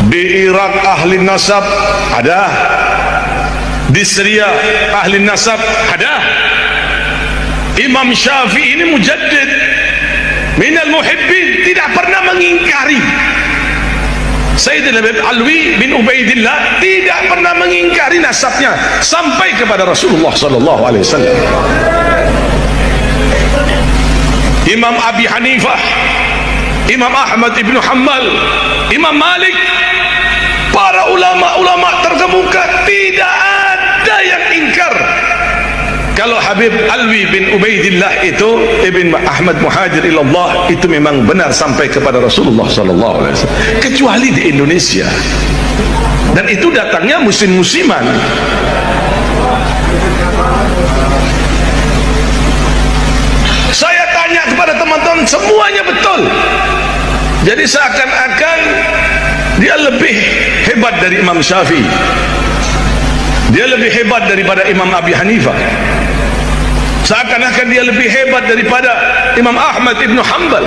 Di Irak ahli nasab ada, di Syria ahli nasab ada. Imam Syafi'i ini mujaddid minal muhibbin, tidak pernah mengingkari. Sayyidina Alwi bin Ubaidillah tidak pernah mengingkari nasabnya sampai kepada Rasulullah sallallahu alaihi wasallam. Imam Abi Hanifah, Imam Ahmad ibn Hanbal, Imam Malik, para ulama-ulama terkemuka tidak ada yang ingkar kalau Habib Alwi bin Ubaidillah itu Ibn Ahmad Muhajir ilallah itu memang benar sampai kepada Rasulullah sallallahu alaihi wasallam, kecuali di Indonesia, dan itu datangnya musim-musiman. Saya tanya kepada teman-teman, semuanya betul. Jadi seakan-akan dia lebih hebat dari Imam Syafi'i, dia lebih hebat daripada Imam Abi Hanifah, seakan-akan dia lebih hebat daripada Imam Ahmad ibn Hanbal,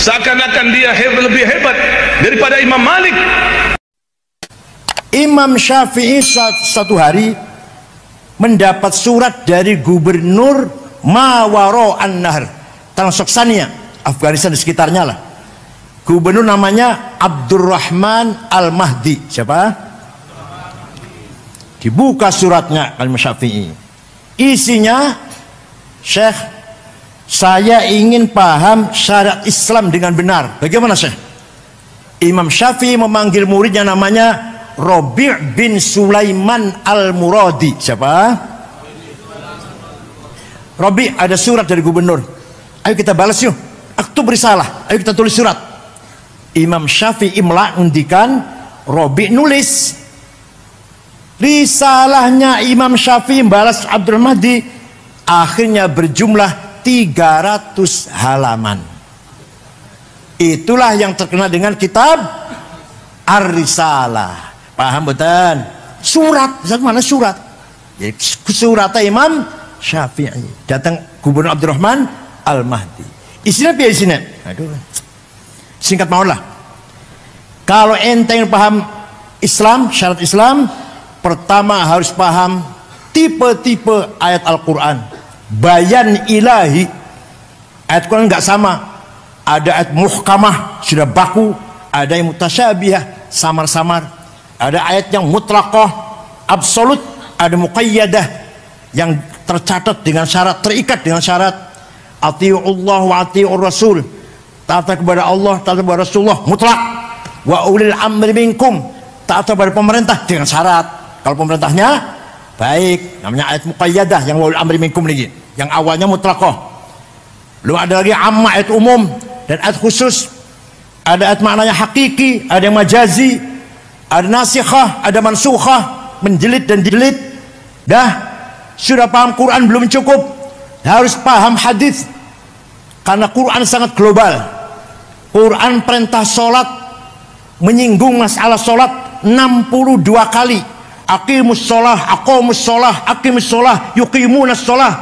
seakan-akan dia lebih hebat daripada Imam Malik. Imam Syafi'i satu hari mendapat surat dari gubernur Mawaro An-Nahr, Transoksania, Afghanistan di sekitarnya lah. Gubernur namanya Abdurrahman Al-Mahdi. Siapa? Dibuka suratnya Imam Syafi'i. Isinya, Syekh, saya ingin paham syariat Islam dengan benar. Bagaimana, Syekh? Imam Syafi'i memanggil muridnya namanya Rabi' bin Sulaiman Al-Muradi. Siapa? Rabi', ada surat dari gubernur. Ayo kita balas yuk. Aktub risalah. Ayo kita tulis surat. Imam Syafi'i mendikan, Rabi' nulis. Risalahnya Imam Syafi'i balas Abdul Mahdi akhirnya berjumlah 300 halaman. Itulah yang terkenal dengan kitab Ar-Risalah. Paham betul? Surat, mana surat? Jadi, suratnya Imam Syafi'i. Datang Gubernur Abdurrahman Al-Mahdi. Isinya apa isinya? Aduh, singkat maulah. Kalau ente yang paham Islam, syarat Islam, pertama harus paham tipe-tipe ayat Al-Quran. Bayan ilahi. Ayat Quran nggak sama. Ada ayat muhkamah, sudah baku. Ada yang mutasyabihah, samar-samar. Ada ayat yang mutlaqah, absolut. Ada muqayyadah, yang tercatat dengan syarat, terikat dengan syarat. Ati'ullah wa ati'ur rasul. Taat kepada Allah, taat kepada Rasulullah, mutlak. Wa ulil amri minkum. Taat kepada pemerintah dengan syarat. Kalau pemerintahnya baik, namanya ayat muqayyadah, yang wa ulil amri minkum lagi. Yang awalnya mutlaqah. Belum ada lagi amma, ayat umum dan ayat khusus. Ada ayat maknanya hakiki, ada yang majazi, ada nasikhah, ada mansukhah, menjelit dan dijilid. Dah, sudah paham Quran belum cukup, harus paham hadis, karena Quran sangat global. Quran perintah sholat, menyinggung masalah sholat 62 kali. Aqimus sholah, aqamus sholah, aqimus sholah, yuqimunas sholah,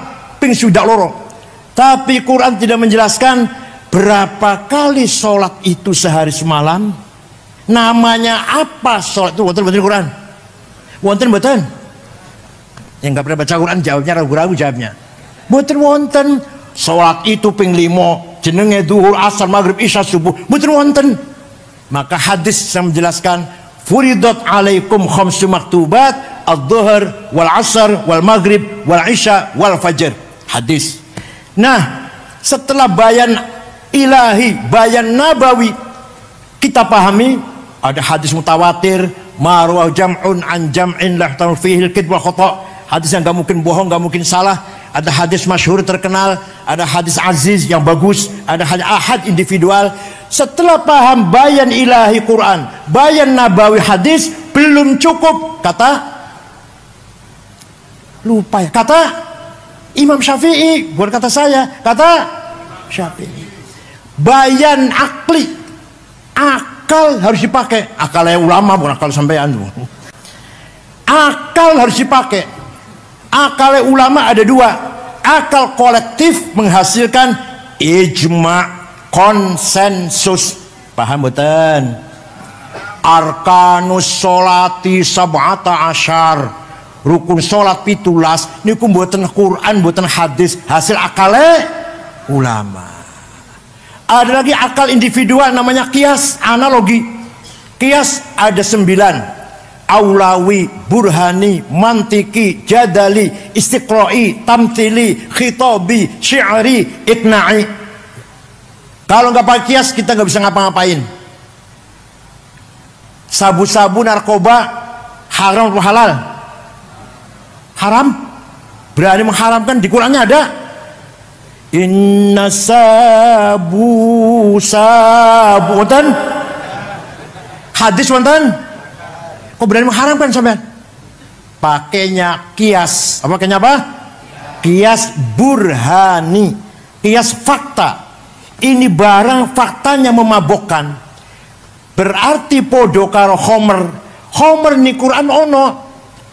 ping sudah loro. Tapi Quran tidak menjelaskan berapa kali sholat itu sehari semalam, namanya apa sholat itu. Wonten betul Quran? Wonten betul? Yang nggak pernah baca Quran jawabnya ragu-ragu jawabnya. Betul wonten. Sholat itu ping 5, jenenge duhur, asar, maghrib, isya, subuh. Betul wonten. Maka hadis yang menjelaskan, furidat alaikum khamsu maktubat, ad-dhuhr wal asar wal maghrib wal isya wal fajr. Hadis. Nah, setelah bayan ilahi, bayan nabawi kita pahami, ada hadis mutawatir, marwah jam'un an jam'in la yahtamil fihi al-kidb wal khata'. Hadis yang gak mungkin bohong, gak mungkin salah. Ada hadis masyhur terkenal, ada hadis aziz yang bagus, ada hadis ahad individual. Setelah paham bayan ilahi Quran, bayan nabawi hadis, belum cukup. Kata lupa ya, kata Imam Syafi'i, bukan kata saya, kata Syafi'i. Bayan akli, akal harus dipakai. Akalnya ulama bukan akal sampean. Akal harus dipakai. Akal ulama ada dua. Akal kolektif menghasilkan ijma, konsensus. Paham betul? arkanus sholati sab'ata asyar, rukun sholat 17 niku mboten Quran mboten hadis, hasil akale ulama. Ada lagi akal individual namanya kias, analogi. Kias ada 9: aulawi, burhani, mantiki, jadali, istiqra'i, tamtili, khitabi, syi'ri, ikna'i. Kalau nggak pakai kias kita nggak bisa ngapa-ngapain. Sabu-sabu, narkoba haram atau halal? Haram. Berani mengharamkan, di Qurannya ada. Inna sabu wonten. Hadis wonten. Kok berani mengharamkan sampean? Pakainya kias. Apa pakainya apa? Kias burhani. Kias fakta. Ini barang faktanya memabokkan. Berarti podo karo homer. Homer ni Quran ono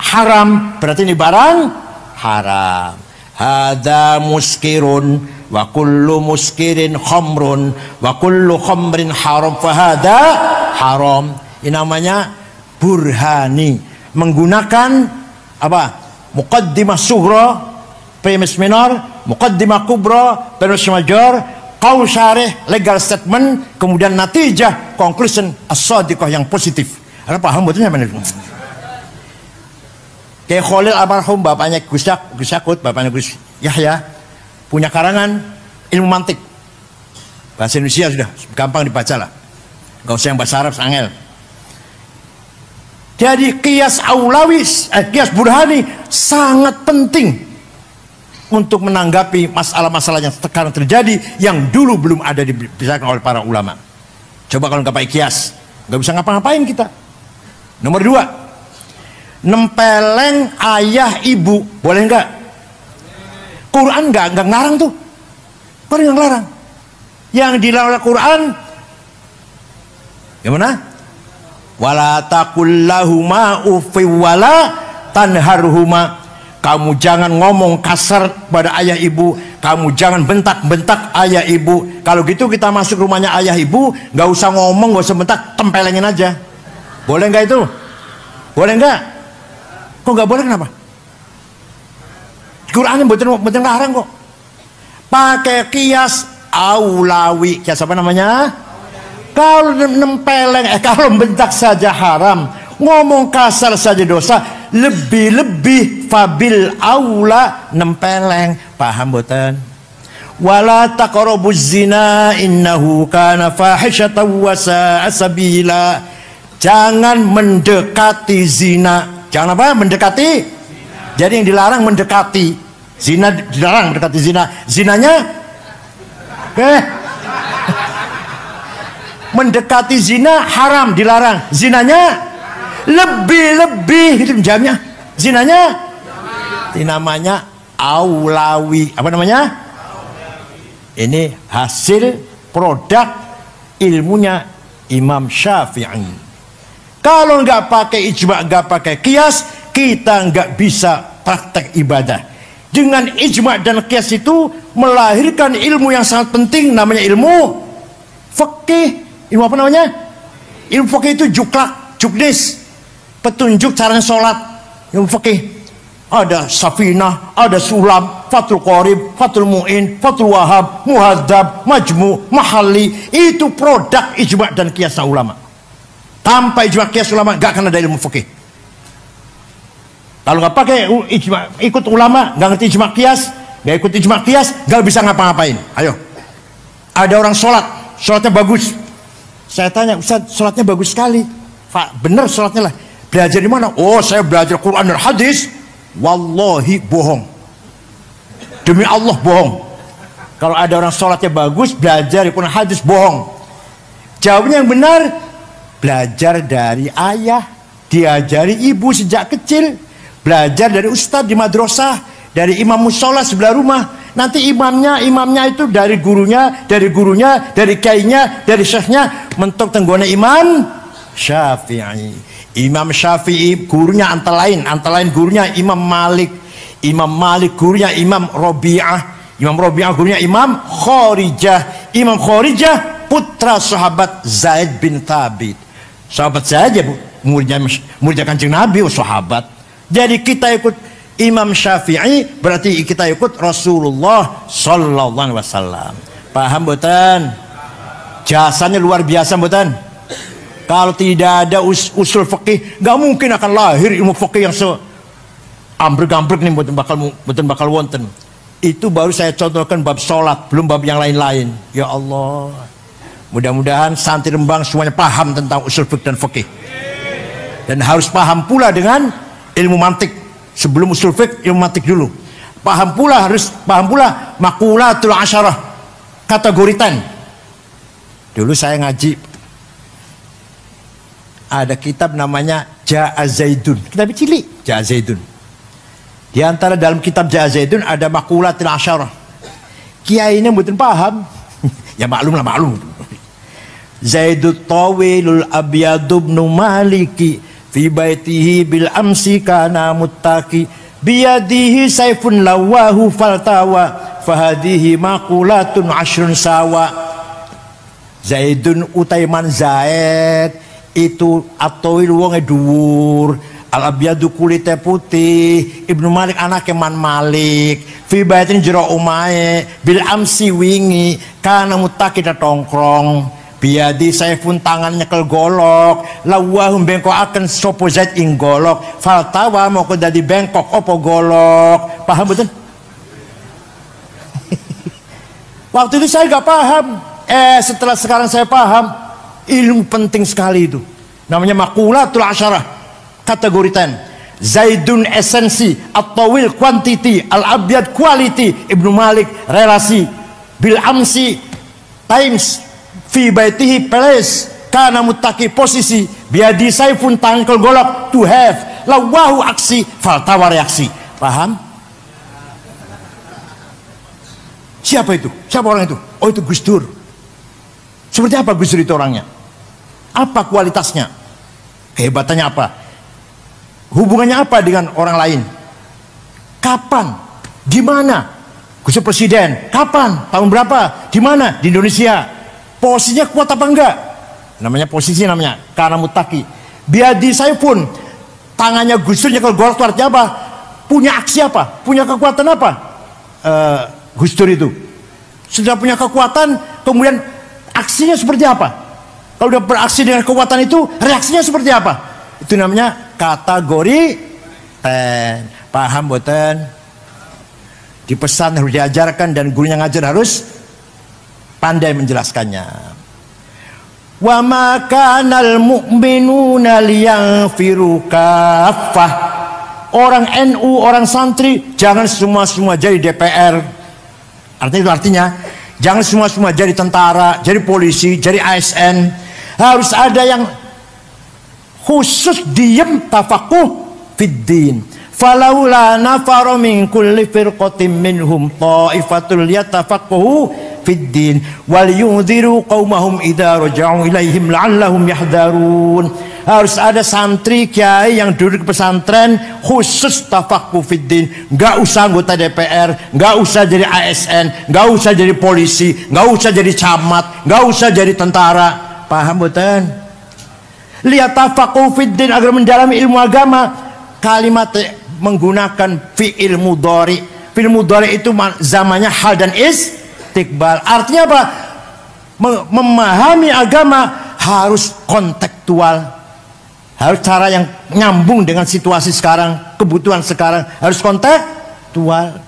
haram. Berarti ini barang haram. Hada muskirun wa kullu muskirin khamrun wa kullu khamrin haram fahada haram. Ini namanya burhani, menggunakan apa? Muqaddimah sughra, premis minor, muqaddimah kubra, premis major, qaul syarih, legal statement, kemudian natijah, conclusion as-sadiqah yang positif. Ada paham betulnya mana? Kayak Khalil almarhum, bapaknya Gus Yakut, bapaknya Gus Yahya, punya karangan ilmu mantik. Bahasa Indonesia sudah gampang dibaca lah. Gak usah yang bahasa Arab angel. Jadi kias aulawi, kias burhani sangat penting untuk menanggapi masalah-masalah yang sekarang terjadi yang dulu belum ada dibicarakan oleh para ulama. Coba kalau nggak pakai kias, nggak bisa ngapa-ngapain kita. Nomor 2, nempeleng ayah ibu boleh nggak? Quran nggak ngarang tuh. Quran yang larang. Yang dilarang oleh Quran gimana? Wala taqul lahuma uffi wala tanharhuma. Kamu jangan ngomong kasar pada ayah ibu, kamu jangan bentak-bentak ayah ibu. Kalau gitu kita masuk rumahnya ayah ibu, nggak usah ngomong, nggak usah bentak, tempelengin aja. Boleh nggak itu? Boleh nggak? Kok nggak boleh, kenapa? Quran betul larang kok. Pakai kias aulawi. Kias apa namanya? Kalau nempeleng, kalau bentak saja haram, ngomong kasar saja dosa, lebih-lebih fabil aula nempeleng. Paham boten? Wala taqrabuz zina innahu kana fahisyatan wa sa'a sabila. Jangan mendekati zina. Jangan apa? Mendekati zina. Jadi yang dilarang mendekati zina, dilarang mendekati zina. Zinanya mendekati zina haram, dilarang. Zinanya lebih-lebih itu jamnya. Zinanya ini namanya aulawi. Apa namanya? Ini hasil produk ilmunya Imam Syafi'i. Kalau nggak pakai ijma, nggak pakai kias, kita nggak bisa praktek ibadah. Dengan ijma dan kias itu melahirkan ilmu yang sangat penting, namanya ilmu fikih. Ilmu apa namanya? Ilmu fikih itu juklak, juknis, petunjuk caranya sholat. Ilmu fikih ada Safinah, ada Sulam, Fathul Qorib, Fathul Mu'in, Fathul Wahab, Muhadzab, Majmu, Mahalli. Itu produk ijma dan kias ulama. Tanpa ijma kias ulama gak akan ada ilmu fikih. Kalau nggak pakai ijma, ikut ulama, nggak ngerti ijma kias, nggak ikut ijma kias, nggak bisa ngapa-ngapain. Ayo, ada orang sholatnya bagus. Saya tanya, Ustaz, sholatnya bagus sekali. Pak, bener sholatnya lah. Belajar di mana? Oh, saya belajar Quran dan hadis. Wallahi bohong. Demi Allah bohong. Kalau ada orang sholatnya bagus, belajar di Quran hadis, bohong. Jawabnya yang benar, belajar dari ayah, diajari ibu sejak kecil, belajar dari ustadz di madrasah, dari imam musola sebelah rumah. Nanti imamnya itu dari gurunya, dari kainya, dari syekhnya, mentok tenggone Imam Syafi'i. Imam Syafi'i gurunya antara lain gurunya Imam Malik. Imam Malik gurunya Imam Rabi'ah. Imam Rabi'ah gurunya Imam Khorijah. Imam Khorijah putra sahabat Zaid bin Thabit. Sahabat saja bu, muridnya Kanjeng Nabi, sahabat. Jadi kita ikut Imam Syafi'i berarti kita ikut Rasulullah Sallallahu Alaihi Wasallam. Paham boten? Jasanya luar biasa boten? Kalau tidak ada usul fikih, nggak mungkin akan lahir ilmu fikih yang ambrek-ambrek nih, boten bakal wonten. Itu baru saya contohkan bab sholat, belum bab yang lain-lain. Ya Allah, mudah-mudahan santri Rembang semuanya paham tentang usul fikih dan fikih, dan harus paham pula dengan ilmu mantik. Sebelum usul fikih, ilmu mantik dulu. Harus paham pula maqulatul asyarah, kategori 10. Dulu saya ngaji, ada kitab namanya Ja'a Zaidun, kitab cilik Ja'a Zaidun. Di antara dalam kitab Ja'a Zaidun ada maqulatul asyarah. Kiai ini mboten paham. Ya maklum lah, maklum. Zaidut tawilul abyadu ibnu maliki fi baitihi bil amsi kana muttaqi biyadihi saifun lawahu faltawa fahadihi maqulatun ashrun sawa. Zaidun utaiman Zaid itu atawil wonge dhuwur, al abyadu kulite putih, Ibnu Malik anake Man Malik, fi baitin jero omahe bil amsi wingi kana muttaqi tongkrong, biadi saifun tangan nyekel golok, lawahum bengkokaken sapa Zaid ing golok, faltawa moko dadi bengkok apa golok. Paham betul? Waktu itu saya nggak paham. Setelah sekarang saya paham, ilmu penting sekali itu. Namanya maqulatul asyarah, kategori 10. Zaidun esensi, at-tawil quantity, al-abyad quality, Ibnu Malik relasi, bil amsi times, fi baitihi place, kana muttaqi posisi, biadi saifun tangkel golok to have, lawahu aksi, faltawa reaksi. Paham? Siapa itu? Siapa orang itu? Oh, itu Gus Dur. Seperti apa Gus Dur itu orangnya? Apa kualitasnya? Kehebatannya apa? Hubungannya apa dengan orang lain? Kapan? Di mana? Gus Dur presiden. Kapan? Tahun berapa? Di mana? Di Indonesia. Posisinya kuat apa enggak? Namanya posisi, namanya karena mutaki. Biadi saya pun tangannya Gus Dur nyekel golok, artinya apa? Punya aksi apa? Punya kekuatan apa? Gus Dur itu sudah punya kekuatan, kemudian aksinya seperti apa? Kalau udah beraksi dengan kekuatan itu, reaksinya seperti apa? Itu namanya kategori 10. Paham boten? Dipesan harus diajarkan, dan gurunya ngajar harus pandai menjelaskannya. Wa ma kanal mu'minuna liyaghfiru kaffah. Orang NU, orang santri jangan semua jadi DPR. Artinya jangan semua jadi tentara, jadi polisi, jadi ASN. Harus ada yang khusus diem tafakuh fiddin. Falaula nafara min kulli firqatin minhum ta'ifatul yatafaqahu fiddin wal yunziru qaumahum idza raja'u ilaihim la'allahum yahdharun. Harus ada santri kiai yang duduk di pesantren khusus tafakuh fiddin. Nggak usah anggota DPR, nggak usah jadi ASN, nggak usah jadi polisi, nggak usah jadi camat, nggak usah jadi tentara. Paham betul? Lihat tafakuh fiddin, agar mendalami ilmu agama. Kalimat menggunakan fi'il mudhari. Fi'il mudhari itu zamannya hal dan istiqbal. Artinya apa? Memahami agama harus kontekstual. Harus cara yang nyambung dengan situasi sekarang, kebutuhan sekarang, harus kontekstual.